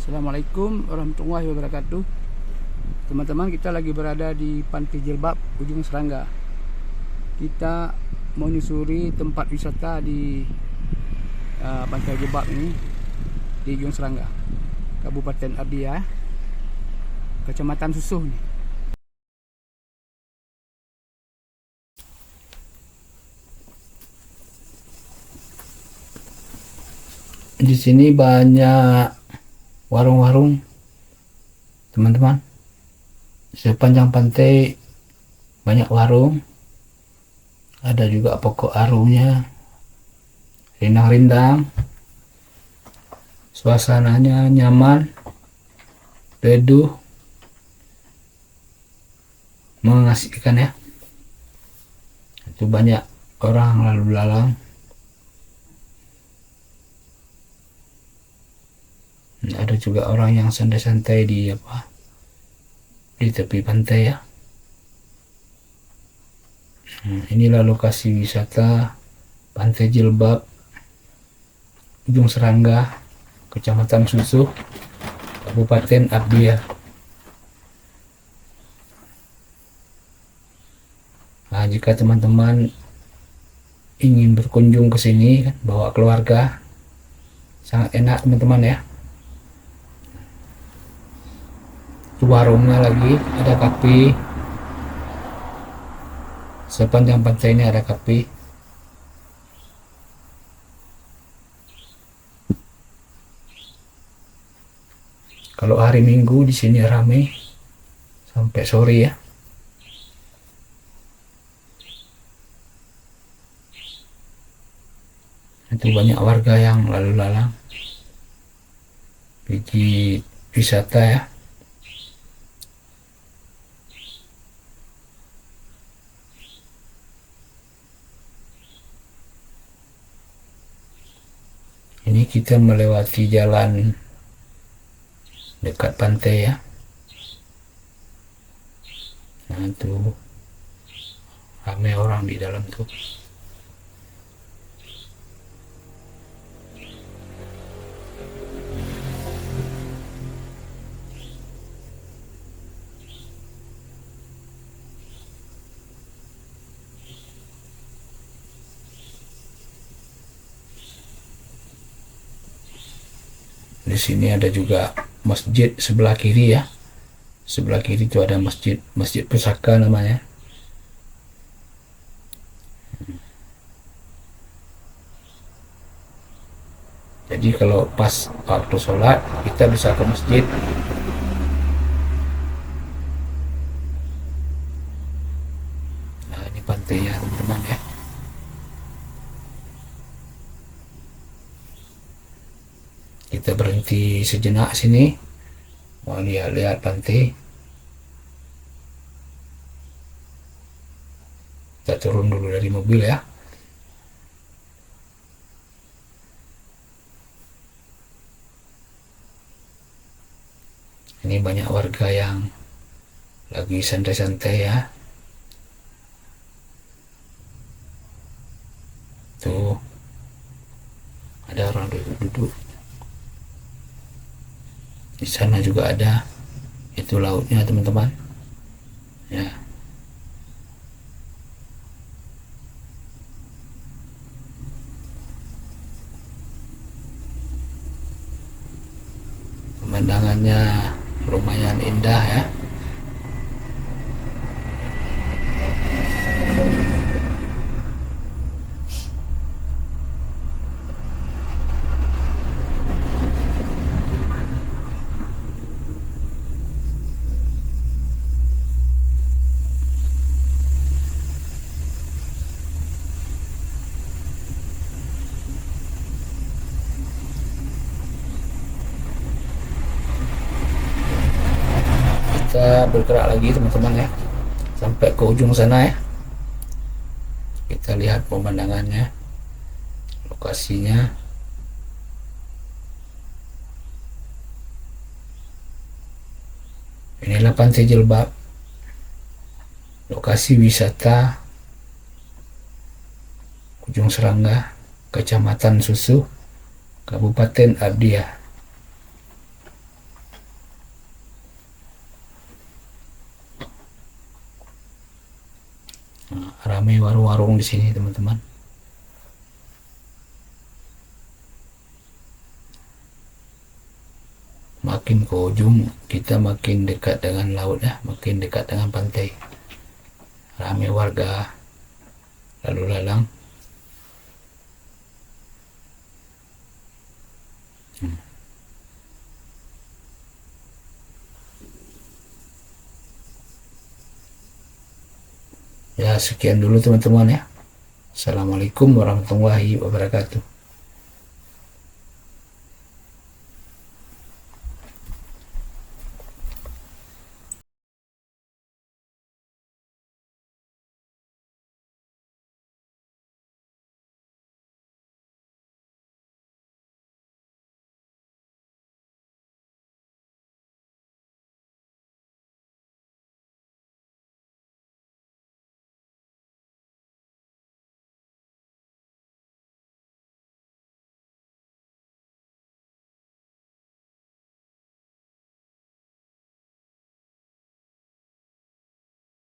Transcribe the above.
Assalamualaikum warahmatullahi wabarakatuh. Teman-teman, kita lagi berada di Pantai Jilbab, Ujung Serangga. Kita menyusuri tempat wisata di Pantai Jilbab ini di Ujung Serangga, Kabupaten Abia, Kecamatan Susuh nih. Di sini banyak warung-warung, teman-teman. Sepanjang pantai banyak warung, ada juga pokok arunya, rindang-rindang. Suasananya nyaman, teduh, mengasihkan ya. Itu banyak orang lalu lalang. Ada juga orang yang santai-santai di tepi pantai ya. Inilah lokasi wisata Pantai Jilbab, Ujung Serangga, Kecamatan Susuh, Kabupaten Abia. Nah, jika teman-teman ingin berkunjung ke sini, bawa keluarga, sangat enak teman-teman ya. Warungnya lagi ada kafe, sepanjang pantai ini ada kafe. Kalau hari Minggu di sini ramai sampai sore ya. Itu banyak warga yang lalu lalang pergi wisata ya. Ini kita melewati jalan dekat pantai ya. Nah, itu ramai orang di dalam tuh. Di sini ada juga masjid sebelah kiri ya. Sebelah kiri itu ada Masjid Pusaka namanya. Jadi kalau pas waktu sholat kita bisa ke masjid. Nah, ini pantainya teman-teman ya. Kita berhenti sejenak sini, mau lihat-lihat pantai. Kita turun dulu dari mobil ya. Ini banyak warga yang lagi santai-santai ya. Tuh ada orang duduk-duduk. Di sana juga ada, itu lautnya teman-teman ya. Pemandangannya lumayan indah ya. Kita bergerak lagi teman-teman ya, sampai ke ujung sana ya. Kita lihat pemandangannya, lokasinya. Inilah Pantai Jilbab, lokasi wisata Ujung Serangga, Kecamatan Susuh, Kabupaten Abia. Ramai warung-warung di sini teman-teman. Makin ke ujung kita makin dekat dengan laut ya, makin dekat dengan pantai. Ramai warga lalu lalang. Ya, sekian dulu teman-teman ya. Assalamualaikum warahmatullahi wabarakatuh.